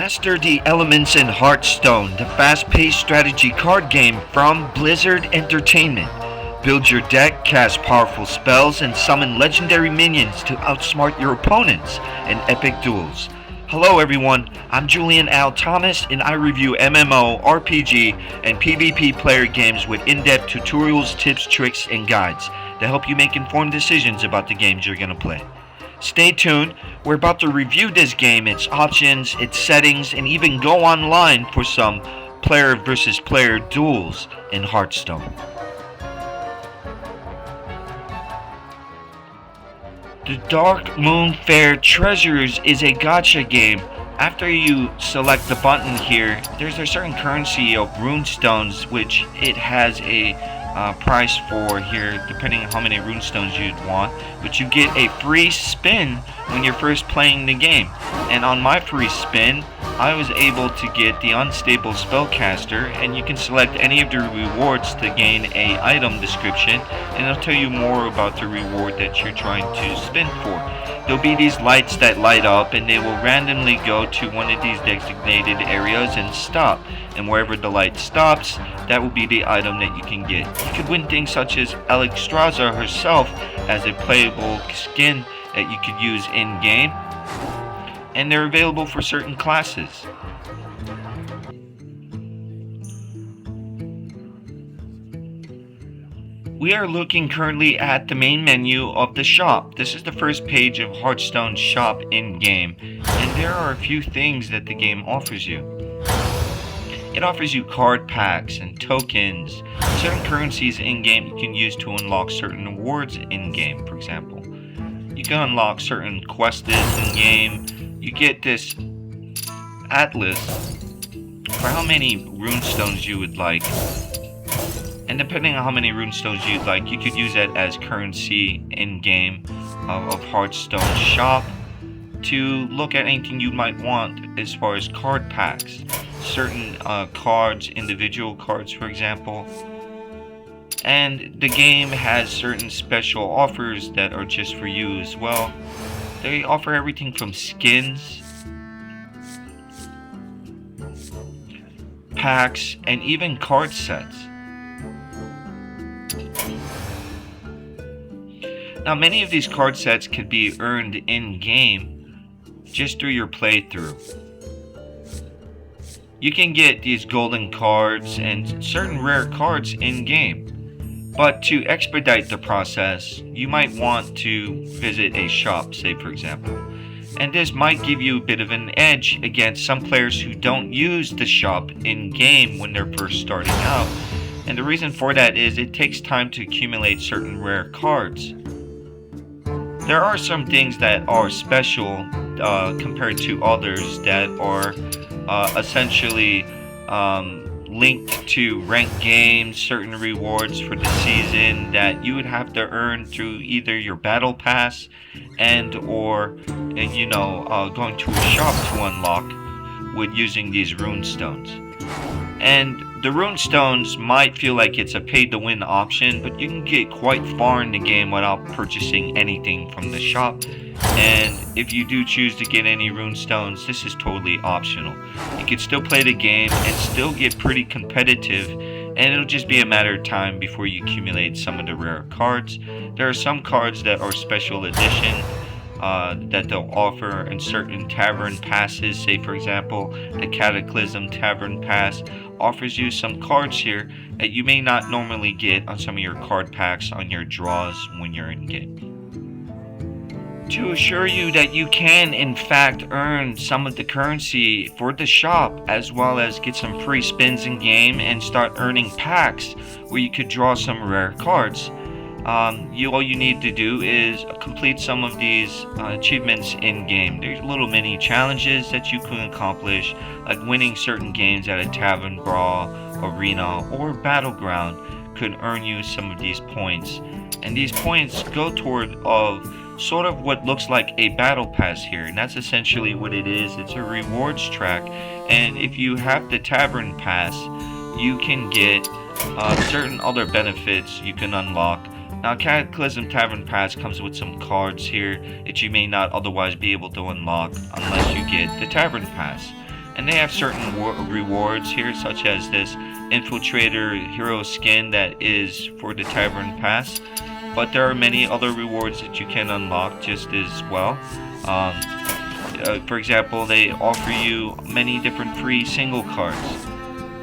Master the elements in Hearthstone, the fast-paced strategy card game from Blizzard Entertainment. Build your deck, cast powerful spells, and summon legendary minions to outsmart your opponents in epic duels. Hello everyone, I'm Julian Al Thomas and I review MMO, RPG, and PvP player games with in-depth tutorials, tips, tricks, and guides to help you make informed decisions about the games you're going to play. Stay tuned, we're about to review this game, its options, its settings, and even go online for some player versus player duels in Hearthstone. The Dark Moon Fair Treasures is a gacha game. After you select the button here, there's a certain currency of runestones which it has a price for here depending on how many runestones you'd want, but you get a free spin when you're first playing the game. And on my free spin I was able to get the Unstable Spellcaster, and you can select any of the rewards to gain a item description, and it'll tell you more about the reward that you're trying to spin for. There'll be these lights that light up and they will randomly go to one of these designated areas and stop, and wherever the light stops, that will be the item that you can get. You could win things such as Alexstrasza herself as a playable skin that you could use in game, and they're available for certain classes. We are looking currently at the main menu of the shop. This is the first page of Hearthstone shop in game, and there are a few things that the game offers you. It offers you card packs and tokens, certain currencies in game you can use to unlock certain awards in game. For example, you can unlock certain quests in game. You get this atlas for how many runestones you would like, and depending on how many runestones you'd like, you could use that as currency in game of Hearthstone shop to look at anything you might want as far as card packs, certain cards, individual cards for example. And the game has certain special offers that are just for you as well. They offer everything from skins, packs, and even card sets. Now, many of these card sets can be earned in-game just through your playthrough. You can get these golden cards and certain rare cards in-game. But to expedite the process, you might want to visit a shop, say for example. And this might give you a bit of an edge against some players who don't use the shop in-game when they're first starting out. And the reason for that is it takes time to accumulate certain rare cards. There are some things that are special compared to others that are essentially linked to ranked games, certain rewards for the season that you would have to earn through either your battle pass and or going to a shop to unlock with using these runestones. And the runestones might feel like it's a pay-to-win option, but you can get quite far in the game without purchasing anything from the shop. And if you do choose to get any runestones, this is totally optional. You can still play the game and still get pretty competitive, and it'll just be a matter of time before you accumulate some of the rare cards. There are some cards that are special edition that they'll offer in certain tavern passes. Say for example, the Cataclysm Tavern Pass offers you some cards here that you may not normally get on some of your card packs on your draws when you're in game. To assure you that you can in fact earn some of the currency for the shop, as well as get some free spins in game and start earning packs where you could draw some rare cards, all you need to do is complete some of these achievements in game. There's little mini challenges that you can accomplish, like winning certain games at a tavern brawl, arena, or battleground could earn you some of these points. And these points go toward sort of what looks like a battle pass here, and that's essentially what it is. It's a rewards track, and if you have the tavern pass, you can get certain other benefits you can unlock. Now, Cataclysm Tavern Pass comes with some cards here that you may not otherwise be able to unlock unless you get the Tavern Pass. And they have certain rewards here, such as this Infiltrator hero skin that is for the Tavern Pass. But there are many other rewards that you can unlock just as well. For example, they offer you many different free single cards.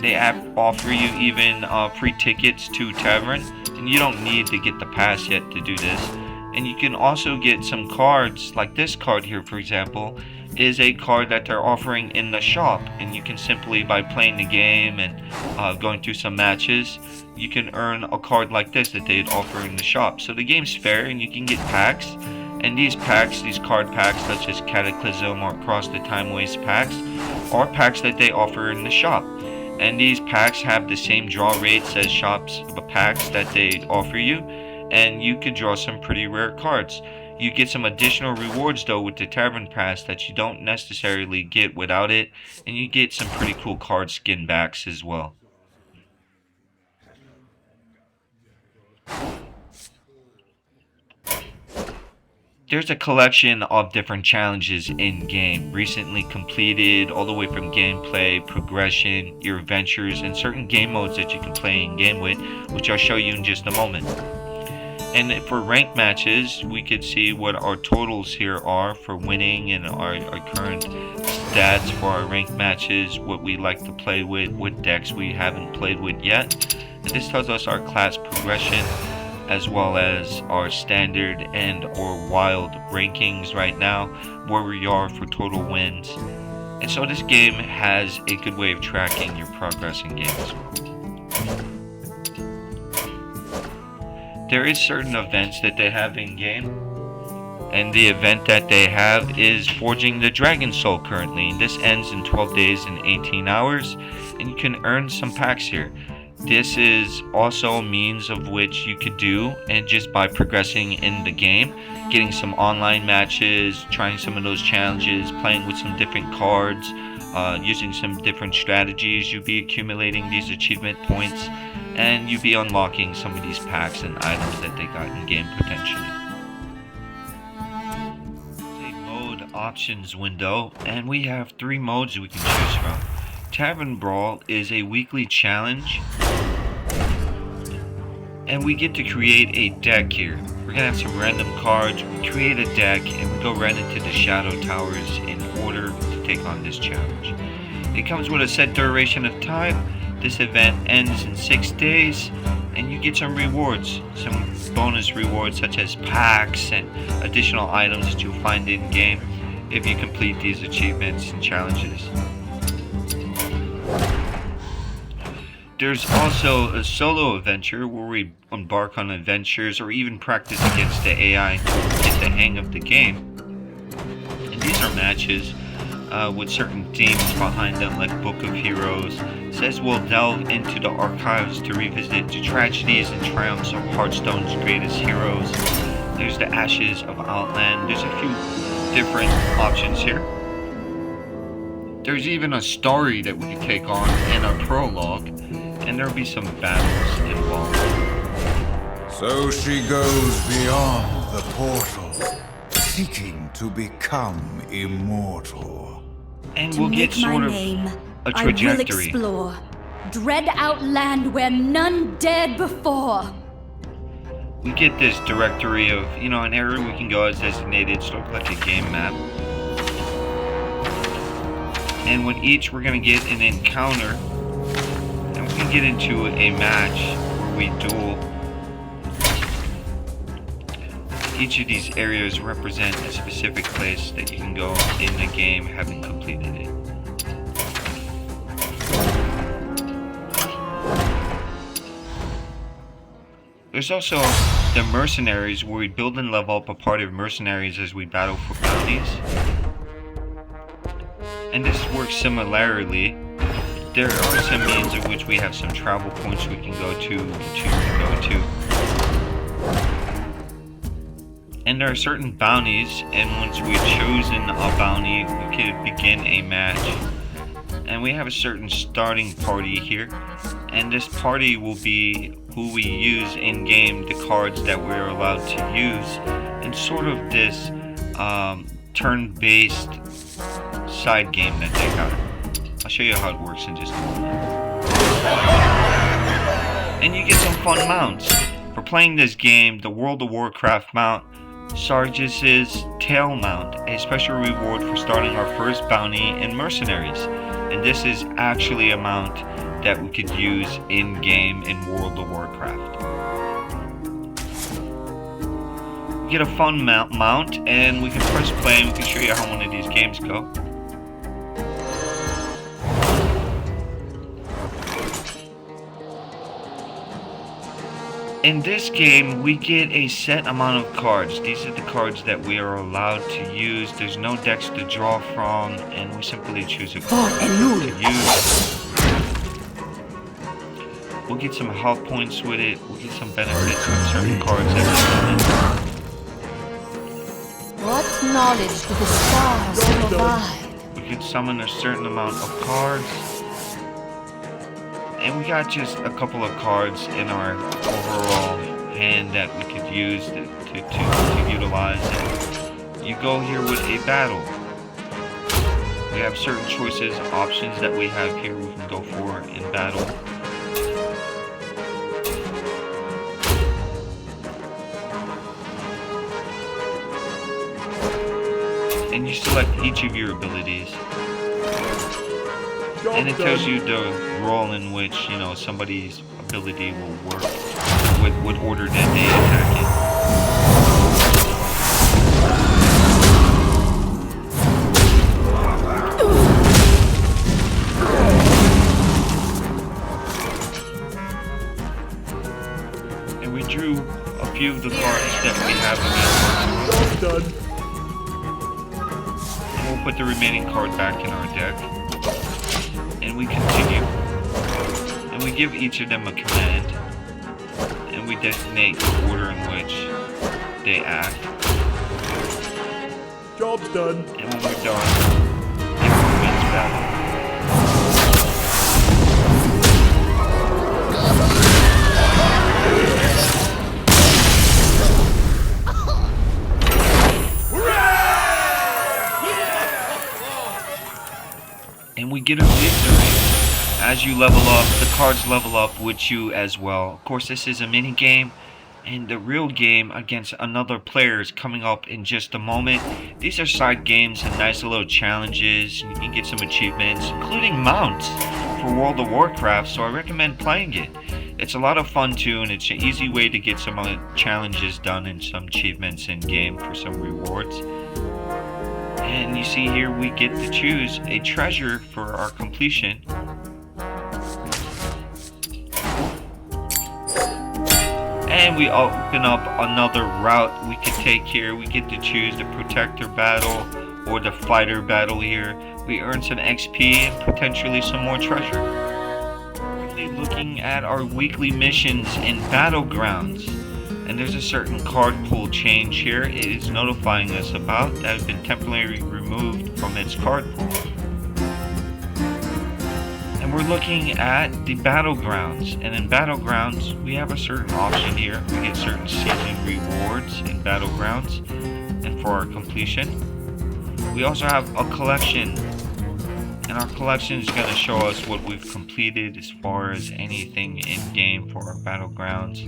They offer you even free tickets to Tavern, and you don't need to get the pass yet to do this. And you can also get some cards, like this card here, for example, is a card that they're offering in the shop, and you can simply, by playing the game and going through some matches, you can earn a card like this that they'd offer in the shop. So the game's fair, and you can get packs, and these packs, these card packs such as Cataclysm or Across the Time Waste packs, are packs that they offer in the shop. And these packs have the same draw rates as shops packs that they offer you, and you could draw some pretty rare cards. You get some additional rewards though with the Tavern Pass that you don't necessarily get without it, and you get some pretty cool card skin backs as well. There's a collection of different challenges in game, recently completed, all the way from gameplay, progression, your adventures, and certain game modes that you can play in game with, which I'll show you in just a moment. And for ranked matches, we could see what our totals here are for winning and our current stats for our ranked matches, what we like to play with, what decks we haven't played with yet. And this tells us our class progression, as well as our standard and or wild rankings right now, where we are for total wins. And so this game has a good way of tracking your progress in game as well. There is certain events that they have in game, and the event that they have is Forging the Dragon Soul currently. This ends in 12 days and 18 hours, and you can earn some packs here. This is also a means of which you could do, and just by progressing in the game, getting some online matches, trying some of those challenges, playing with some different cards, using some different strategies, you'll be accumulating these achievement points, and you'll be unlocking some of these packs and items that they got in game potentially. A mode options window, and we have 3 modes we can choose from. Tavern Brawl is a weekly challenge, and we get to create a deck here. We're gonna have some random cards, we create a deck, and we go right into the Shadow Towers in order to take on this challenge. It comes with a set duration of time. This event ends in 6 days, and you get some rewards, some bonus rewards such as packs and additional items that you'll find in game if you complete these achievements and challenges. There's also a solo adventure where we embark on adventures or even practice against the AI to get the hang of the game. And these are matches with certain themes behind them, like Book of Heroes. It says we'll delve into the archives to revisit the tragedies and triumphs of Hearthstone's greatest heroes. There's the Ashes of Outland. There's a few different options here. There's even a story that we can take on in a prologue, and there'll be some battles involved. So she goes beyond the portal, seeking to become immortal. And we'll get sort of a trajectory. I will explore, dread outland where none dared before. We get this directory of, an area we can go as designated, sort of like a game map. And with each, we're going to get an encounter, and we can get into a match where we duel. Each of these areas represent a specific place that you can go in the game having completed it. There's also the mercenaries, where we build and level up a party of mercenaries as we battle for bounties. And this works similarly. There are some means of which we have some travel points we can go to. And there are certain bounties, and once we've chosen a bounty, we can begin a match. And we have a certain starting party here, and this party will be who we use in game, the cards that we're allowed to use, and sort of this turn-based side game that they got. show you how it works in just a moment. And you get some fun mounts. For playing this game, the World of Warcraft mount, Sargis's Tail mount, a special reward for starting our first bounty in Mercenaries. And this is actually a mount that we could use in-game in World of Warcraft. We get a fun mount, and we can press play, and we can show you how one of these games go. In this game, we get a set amount of cards. These are the cards that we are allowed to use. There's no decks to draw from, and we simply choose a card to use. We'll get some health points with it. We'll get some benefits with certain cards that What knowledge do the stars provide? we can summon a certain amount of cards. And we got just a couple of cards in our overall hand that we could use to utilize. And you go here with a battle. We have certain choices, options that we have here we can go for in battle. And you select each of your abilities. And it tells you the role in which, you know, somebody's ability will work, what order that they attack in. And we drew a few of the cards that we have against. And we'll put the remaining card back in our deck. And we continue, and we give each of them a command, and we designate the order in which they act. Job's done. And when we're done, it commence battle. And we get a victory. As you level up, the cards level up with you as well. Of course, this is a mini game, and the real game against another player is coming up in just a moment. These are side games and nice little challenges. You can get some achievements, including mounts for World of Warcraft, so I recommend playing it. It's a lot of fun too, and it's an easy way to get some challenges done and some achievements in game for some rewards. And you see here we get to choose a treasure for our completion. And we open up another route we can take here. We get to choose the protector battle or the fighter battle here. We earn some XP and potentially some more treasure. Really looking at our weekly missions in Battlegrounds. And there's a certain card pool change here. It is notifying us about that has been temporarily removed from its card pool. And we're looking at the Battlegrounds. And in Battlegrounds, we have a certain option here. We get certain season rewards in Battlegrounds and for our completion. We also have a collection. And our collection is going to show us what we've completed as far as anything in game for our Battlegrounds.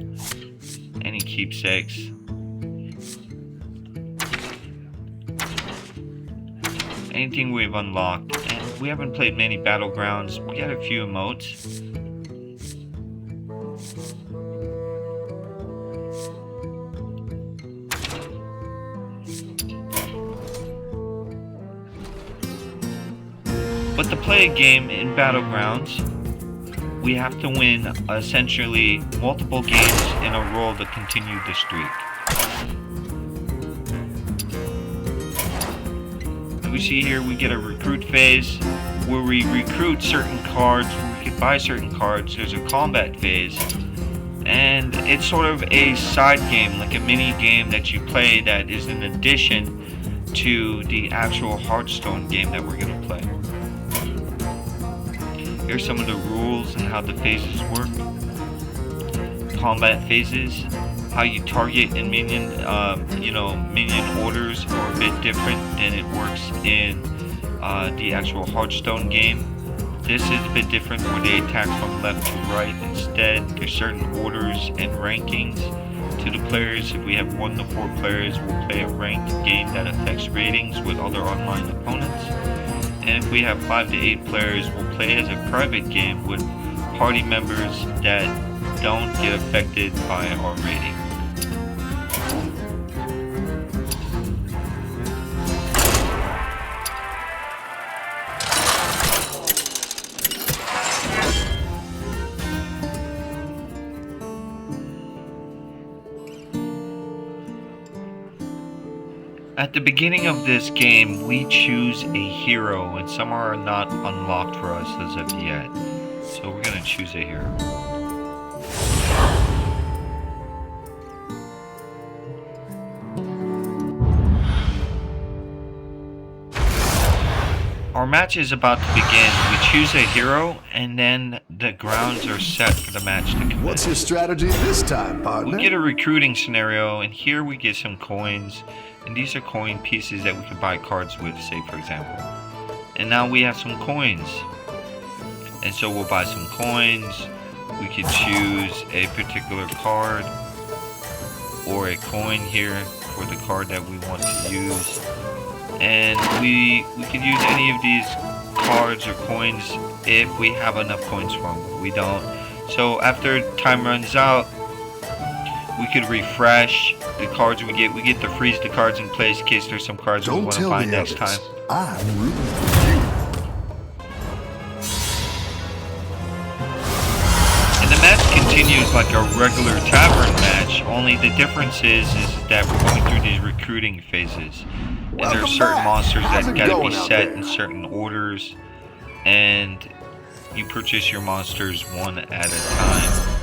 Any keepsakes. Anything we've unlocked. And we haven't played many Battlegrounds. We got a few emotes. But to play a game in Battlegrounds, we have to win essentially multiple games in a row to continue the streak. And we see here we get a recruit phase where we recruit certain cards, we can buy certain cards. There's a combat phase, and it's sort of a side game, like a mini game that you play that is in addition to the actual Hearthstone game that we're going to play. Here's some of the rules and how the phases work. Combat phases, how you target in minion, minion orders are a bit different than it works in the actual Hearthstone game. This is a bit different where they attack from left to right. Instead, there's certain orders and rankings to the players. If we have 1 to 4 players, we'll play a ranked game that affects ratings with other online opponents. And if we have 5 to 8 players, we'll play as a private game with party members that don't get affected by our rating. At the beginning of this game, we choose a hero, and some are not unlocked for us as of yet. So we're going to choose a hero. Our match is about to begin. We choose a hero, and then the grounds are set for the match to commence. What's your strategy this time, partner? We get a recruiting scenario, and here we get some coins. And these are coin pieces that we can buy cards with, say for example. And now we have some coins. And so we'll buy some coins. We could choose a particular card or a coin here for the card that we want to use. And we could use any of these cards or coins if we have enough coins from them. We don't. So after time runs out, we could refresh the cards we get to freeze the cards in place in case there's some cards we want to buy next time. I'm rooting for you. And the match continues like a regular tavern match, only the difference is that we're going through these recruiting phases. And there are certain monsters that gotta be set in certain orders, and you purchase your monsters one at a time.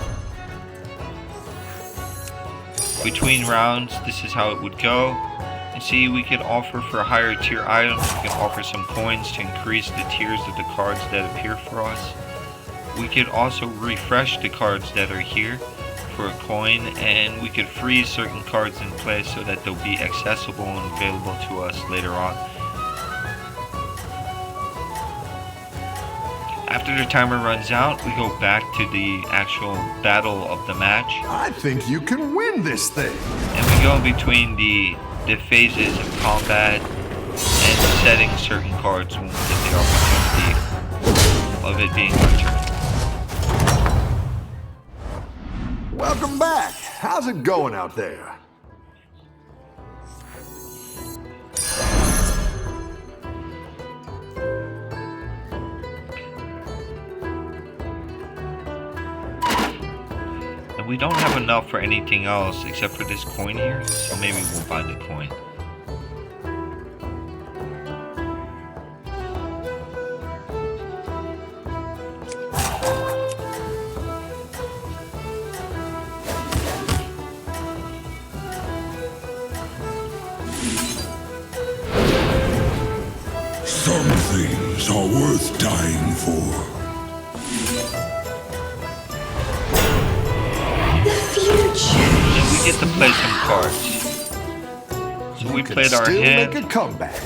Between rounds, this is how it would go. And see, we could offer for higher tier items, we can offer some coins to increase the tiers of the cards that appear for us. We could also refresh the cards that are here for a coin, and we could freeze certain cards in place so that they'll be accessible and available to us later on. After the timer runs out, we go back to the actual battle of the match. I think you can win this thing. And we go in between the phases of combat and setting certain cards when we get the opportunity of it being our turn. Welcome back. How's it going out there? We don't have enough for anything else except for this coin here, so maybe we'll buy the coin. Some things are worth dying for. And we get to play some cards. So we played our hand. Make a comeback.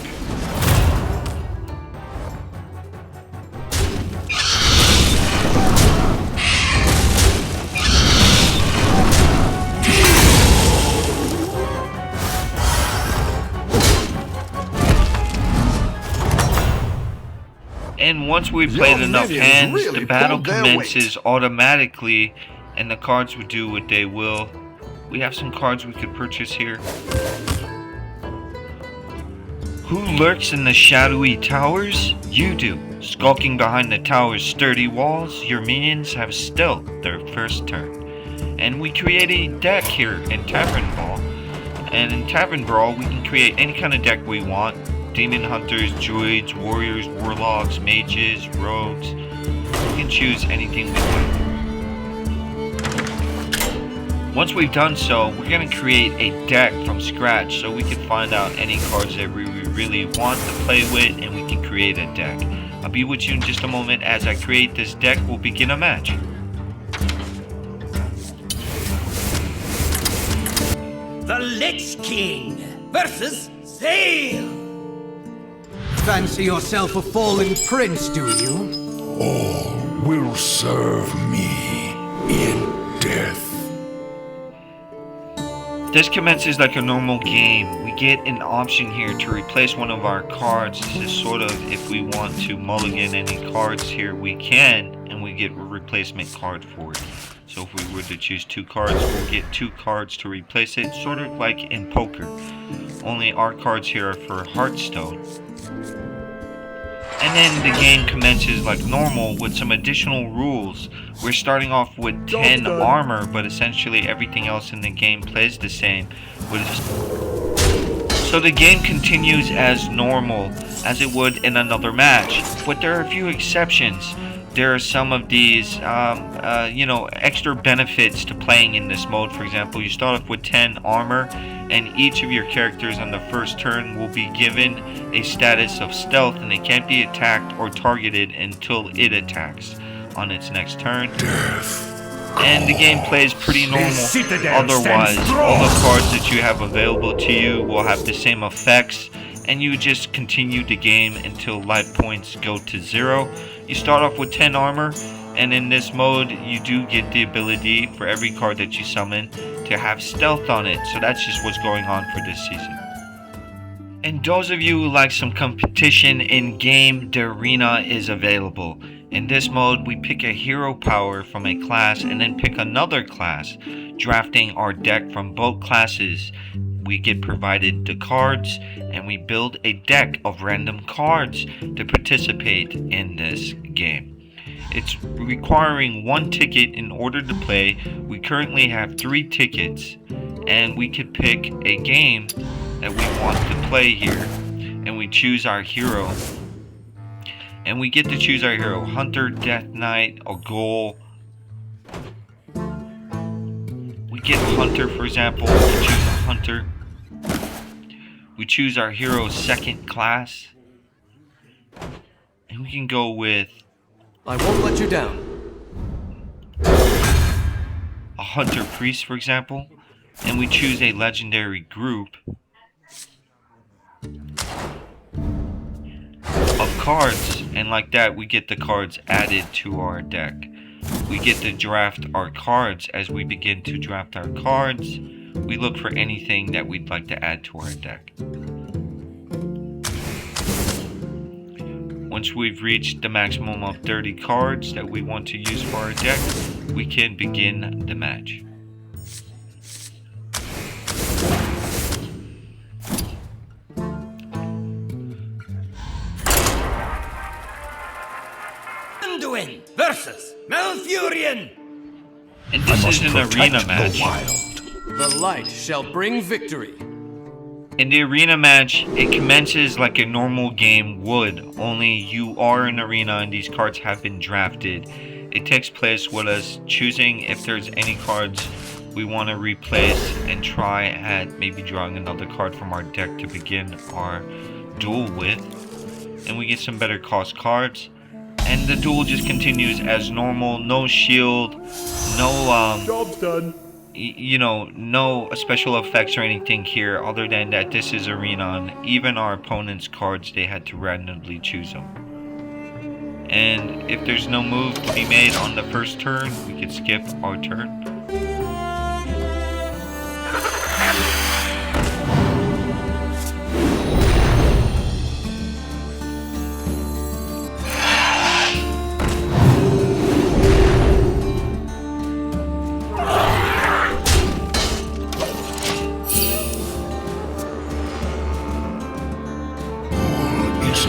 And once we played enough hands, the battle commences automatically, and the cards will do what they will. We have some cards we could purchase here. Who lurks in the shadowy towers? You do. Skulking behind the tower's sturdy walls, your minions have stealth their first turn. And we create a deck here in Tavern Brawl. And in Tavern Brawl, we can create any kind of deck we want. Demon Hunters, Druids, Warriors, Warlocks, Mages, Rogues. We can choose anything we want. Once we've done so, we're going to create a deck from scratch so we can find out any cards that we really want to play with, and we can create a deck. I'll be with you in just a moment. As I create this deck, we'll begin a match. The Lich King versus Zale. Fancy yourself a fallen prince, do you? All will serve me in death. This commences like a normal game. We get an option here to replace one of our cards. This is sort of if we want to mulligan any cards here, we can, and we get a replacement card for it. So if we were to choose 2 cards, we'll get 2 cards to replace it, sort of like in poker. Only our cards here are for Hearthstone. And then the game commences like normal with some additional rules. We're starting off with 10 armor, but essentially everything else in the game plays the same. So the game continues as normal as it would in another match, but there are a few exceptions. There are some of these, extra benefits to playing in this mode. For example, you start off with 10 armor, and each of your characters on the first turn will be given a status of stealth, and they can't be attacked or targeted until it attacks on its next turn. And the game plays pretty normal. Otherwise, all the cards that you have available to you will have the same effects, and you just continue the game until life points go to 0. You start off with 10 armor, and in this mode you do get the ability for every card that you summon to have stealth on it. So that's just what's going on for this season. And those of you who like some competition in game, the arena is available. In this mode, we pick a hero power from a class and then pick another class, drafting our deck from both classes. We get provided the cards, and we build a deck of random cards to participate in this game. It's requiring 1 ticket in order to play. We currently have 3 tickets, and we could pick a game that we want to play here, and we choose our hero. And we get to choose our hero: Hunter, Death Knight, or Ghoul. We get Hunter, for example. We choose a Hunter. We choose our hero's second class, and we can go with I won't let you down. a Hunter Priest, for example, and we choose a legendary group of cards, and like that we get the cards added to our deck. We get to draft our cards. As we begin to draft our cards, we look for anything that we'd like to add to our deck. Once we've reached the maximum of 30 cards that we want to use for our deck, we can begin the match. Anduin versus Malfurion. And this is an arena match. The light shall bring victory. In the arena match, it commences like a normal game would, only you are in arena and these cards have been drafted. It takes place with us choosing if there's any cards we want to replace and try at maybe drawing another card from our deck to begin our duel with. And we get some better cost cards. And the duel just continues as normal. No shield, no Job's done. no special effects or anything here, other than that this is arena, and even our opponent's cards, they had to randomly choose them. And if there's no move to be made on the first turn, we could skip our turn.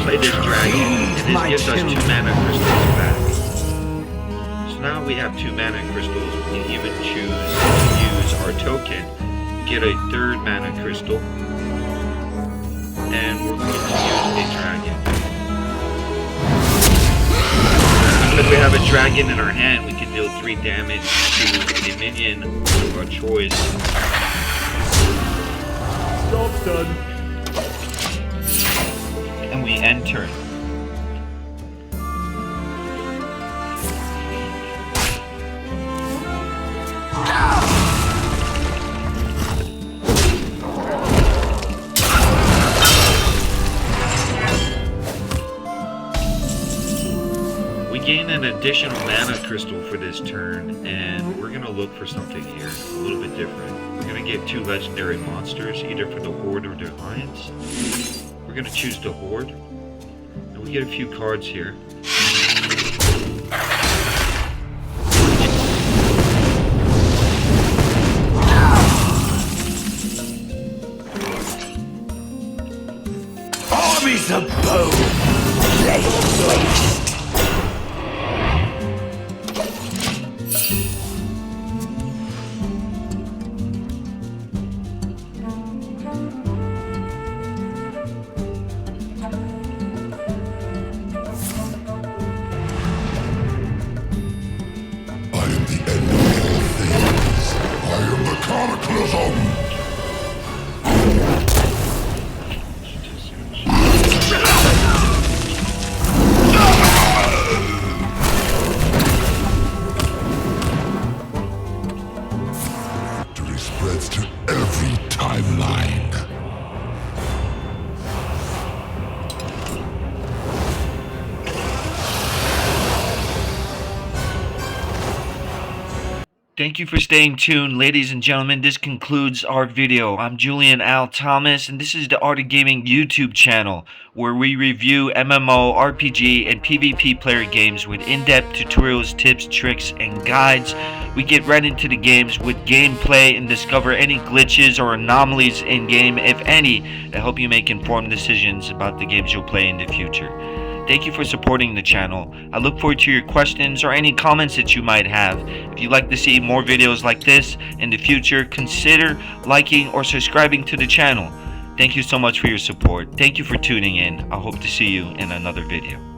Play this dragon, and this gives us 2 mana crystals back. So now we have 2 mana crystals. We can even choose to use our token, get a 3rd mana crystal, and we're going to use a dragon. If we have a dragon in our hand, we can deal 3 damage to a minion of our choice. Job's done. And we enter. We gain an additional mana crystal for this turn, and we're gonna look for something here a little bit different. We're gonna get 2 legendary monsters, either for the Horde or the Alliance. We're gonna choose the Horde, and we get a few cards here. Armies of bone, laid waste. I am the end of all things. I am the cataclysm. Victory spreads to every timeline. Thank you for staying tuned, ladies and gentlemen. This concludes our video. I'm Julian Al Thomas, and this is the Art of Gaming YouTube channel, where we review MMO, RPG, and PvP player games with in-depth tutorials, tips, tricks, and guides. We get right into the games with gameplay and discover any glitches or anomalies in game, if any, that help you make informed decisions about the games you'll play in the future. Thank you for supporting the channel. I look forward to your questions or any comments that you might have. If you'd like to see more videos like this in the future, consider liking or subscribing to the channel. Thank you so much for your support. Thank you for tuning in. I hope to see you in another video.